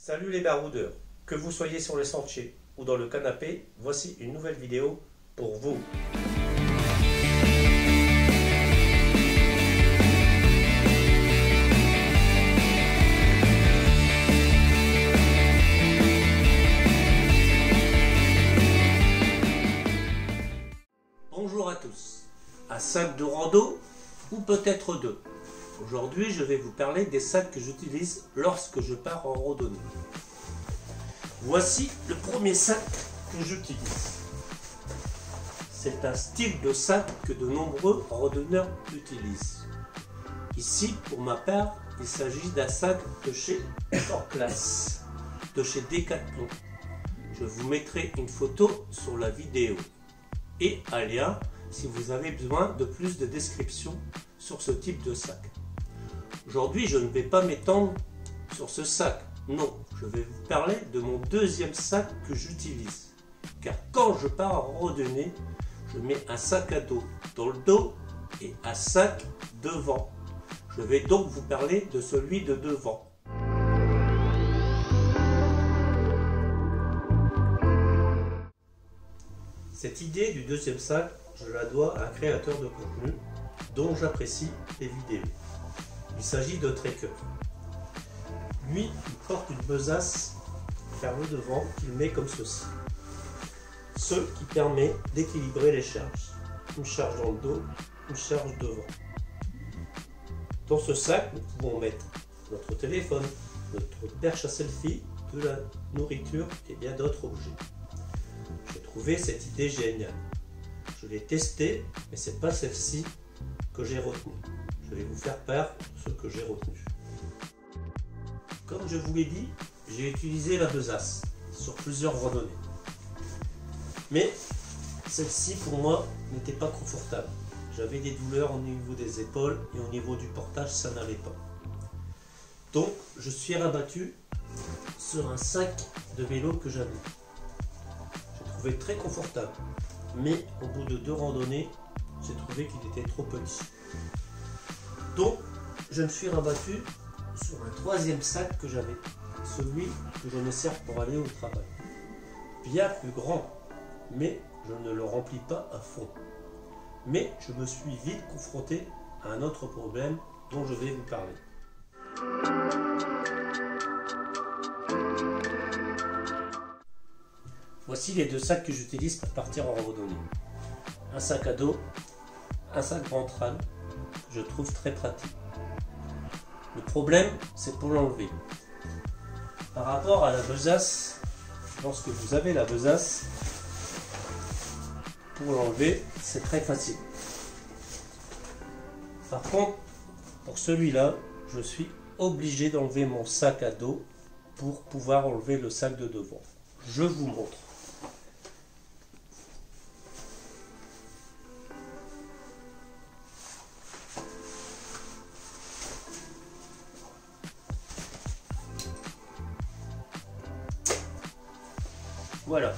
Salut les baroudeurs, que vous soyez sur le sentier ou dans le canapé, voici une nouvelle vidéo pour vous. Bonjour à tous, un sac de rando ou peut-être deux. Aujourd'hui, je vais vous parler des sacs que j'utilise lorsque je pars en randonnée. Voici le premier sac que j'utilise. C'est un style de sac que de nombreux randonneurs utilisent. Ici, pour ma part, il s'agit d'un sac de chez Orclass, de chez Decathlon. Je vous mettrai une photo sur la vidéo et un lien si vous avez besoin de plus de descriptions sur ce type de sac. Aujourd'hui, je ne vais pas m'étendre sur ce sac. Non, je vais vous parler de mon deuxième sac que j'utilise. Car quand je pars en randonnée, je mets un sac à dos dans le dos et un sac devant. Je vais donc vous parler de celui de devant. Cette idée du deuxième sac, je la dois à un créateur de contenu dont j'apprécie les vidéos. Il s'agit de Trekker. Lui, il porte une besace vers le devant qu'il met comme ceci. Ce qui permet d'équilibrer les charges. Une charge dans le dos, une charge devant. Dans ce sac, nous pouvons mettre notre téléphone, notre perche à selfie, de la nourriture et bien d'autres objets. J'ai trouvé cette idée géniale. Je l'ai testée, mais ce n'est pas celle-ci que j'ai retenue. Je vais vous faire part de ce que j'ai retenu. Comme je vous l'ai dit, j'ai utilisé la besace sur plusieurs randonnées. Mais celle-ci pour moi n'était pas confortable. J'avais des douleurs au niveau des épaules et au niveau du portage, ça n'allait pas. Donc je suis rabattu sur un sac de vélo que j'avais. J'ai trouvé très confortable. Mais au bout de 2 randonnées, j'ai trouvé qu'il était trop petit. Donc, je me suis rabattu sur un troisième sac que j'avais, celui que je me sers pour aller au travail. Bien plus grand, mais je ne le remplis pas à fond. Mais je me suis vite confronté à un autre problème dont je vais vous parler. Voici les 2 sacs que j'utilise pour partir en randonnée. Un sac à dos, un sac ventral. Je trouve très pratique. Le problème, c'est pour l'enlever. Par rapport à la besace, lorsque vous avez la besace, pour l'enlever, c'est très facile. Par contre, pour celui-là, je suis obligé d'enlever mon sac à dos pour pouvoir enlever le sac de devant. Je vous montre. Voilà,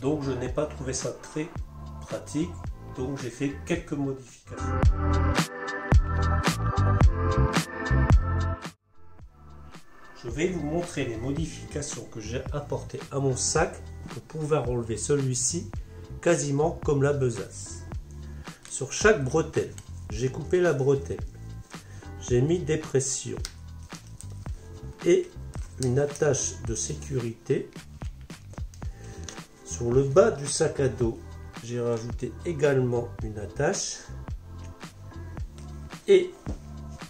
donc je n'ai pas trouvé ça très pratique, donc j'ai fait quelques modifications. Je vais vous montrer les modifications que j'ai apportées à mon sac pour pouvoir enlever celui-ci quasiment comme la besace. Sur chaque bretelle, j'ai coupé la bretelle, j'ai mis des pressions et une attache de sécurité. Sur le bas du sac à dos, j'ai rajouté également une attache. Et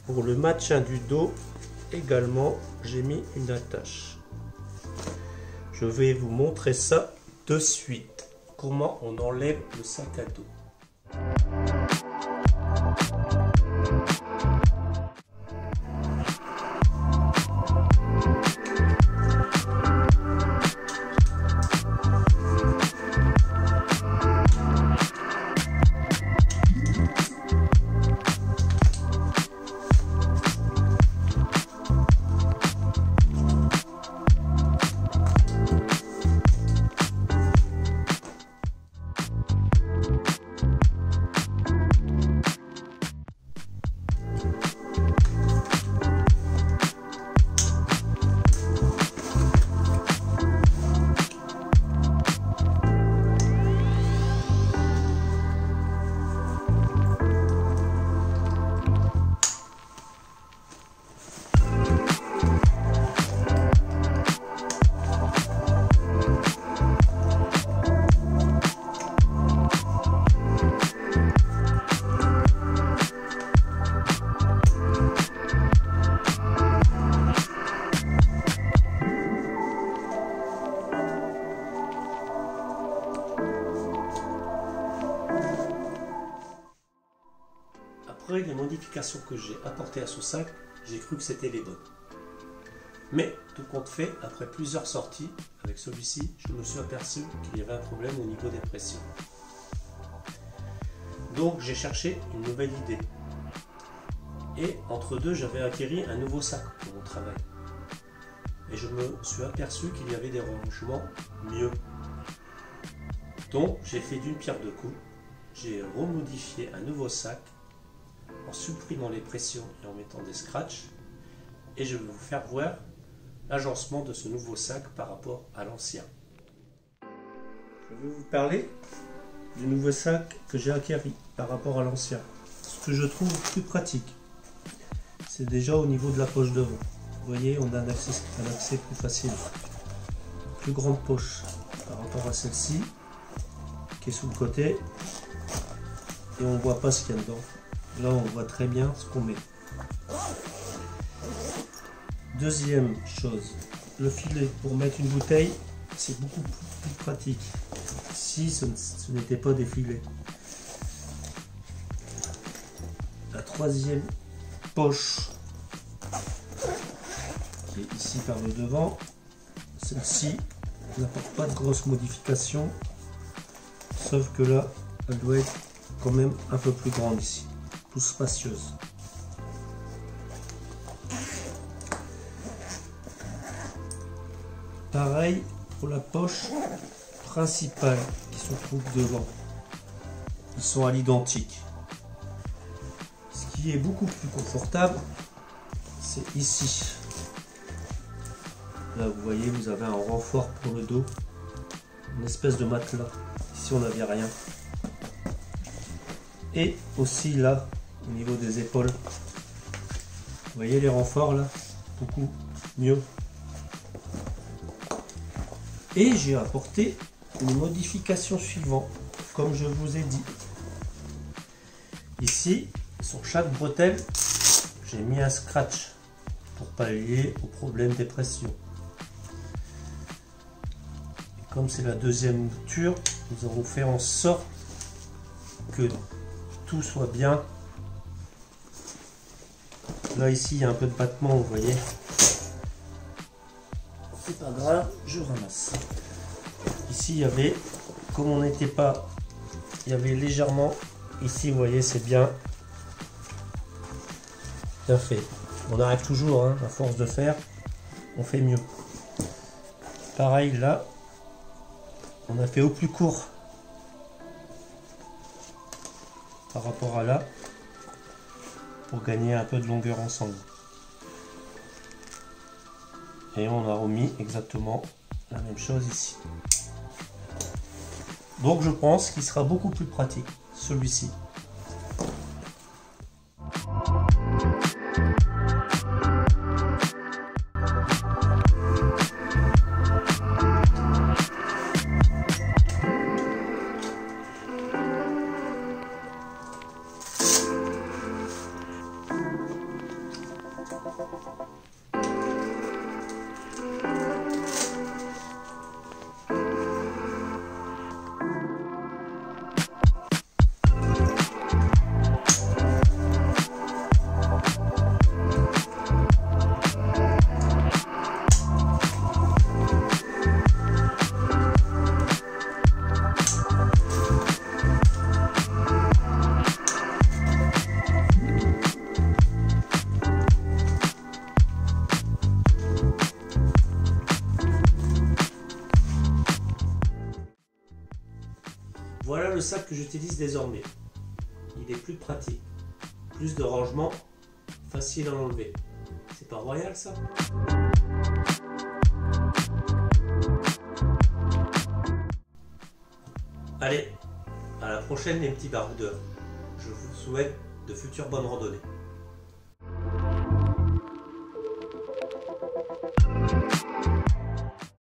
pour le maintien du dos, également, j'ai mis une attache. Je vais vous montrer ça de suite. Comment on enlève le sac à dos. modifications que j'ai apportées à ce sac, j'ai cru que c'était les bonnes. Mais tout compte fait, après plusieurs sorties avec celui-ci, je me suis aperçu qu'il y avait un problème au niveau des pressions. Donc j'ai cherché une nouvelle idée. Et entre deux, j'avais acquis un nouveau sac pour mon travail. Et je me suis aperçu qu'il y avait des rangements mieux. Donc j'ai fait d'une pierre deux coups. J'ai remodifié un nouveau sac en supprimant les pressions et en mettant des scratchs. Et je vais vous faire voir l'agencement de ce nouveau sac par rapport à l'ancien. Je vais vous parler du nouveau sac que j'ai acquis par rapport à l'ancien. Ce que je trouve plus pratique, c'est déjà au niveau de la poche devant. Vous voyez, on a un accès plus facile. Plus grande poche par rapport à celle-ci, qui est sous le côté. Et on ne voit pas ce qu'il y a dedans. Là, on voit très bien ce qu'on met. Deuxième chose, le filet pour mettre une bouteille, c'est beaucoup plus pratique. Si ce n'était pas des filets. La troisième poche, qui est ici par le devant, celle-ci n'apporte pas de grosses modifications, sauf que là, elle doit être quand même un peu plus grande ici, plus spacieuse. Pareil pour la poche principale qui se trouve devant. Ils sont à l'identique. Ce qui est beaucoup plus confortable, c'est ici. Là, vous voyez, vous avez un renfort pour le dos, une espèce de matelas. Ici, on n'avait rien. Et aussi là, au niveau des épaules, vous voyez les renforts là, beaucoup mieux. Et j'ai apporté une modification suivante, comme je vous ai dit. Ici, sur chaque bretelle, j'ai mis un scratch pour pallier au problème des pressions. Et comme c'est la deuxième mouture, nous avons fait en sorte que tout soit bien. Là, ici, il y a un peu de battement, vous voyez. C'est pas grave, je ramasse. Ici, il y avait, comme on n'était pas, il y avait légèrement, ici, vous voyez, c'est bien fait. On arrive toujours, hein, à force de faire, on fait mieux. Pareil, là, on a fait au plus court par rapport à là, pour gagner un peu de longueur ensemble. Et on a remis exactement la même chose ici. Donc je pense qu'il sera beaucoup plus pratique, celui-ci. Voilà le sac que j'utilise désormais. Il est plus pratique, plus de rangement, facile à enlever. C'est pas royal ça? Allez, à la prochaine les petits baroudeurs. Je vous souhaite de futures bonnes randonnées.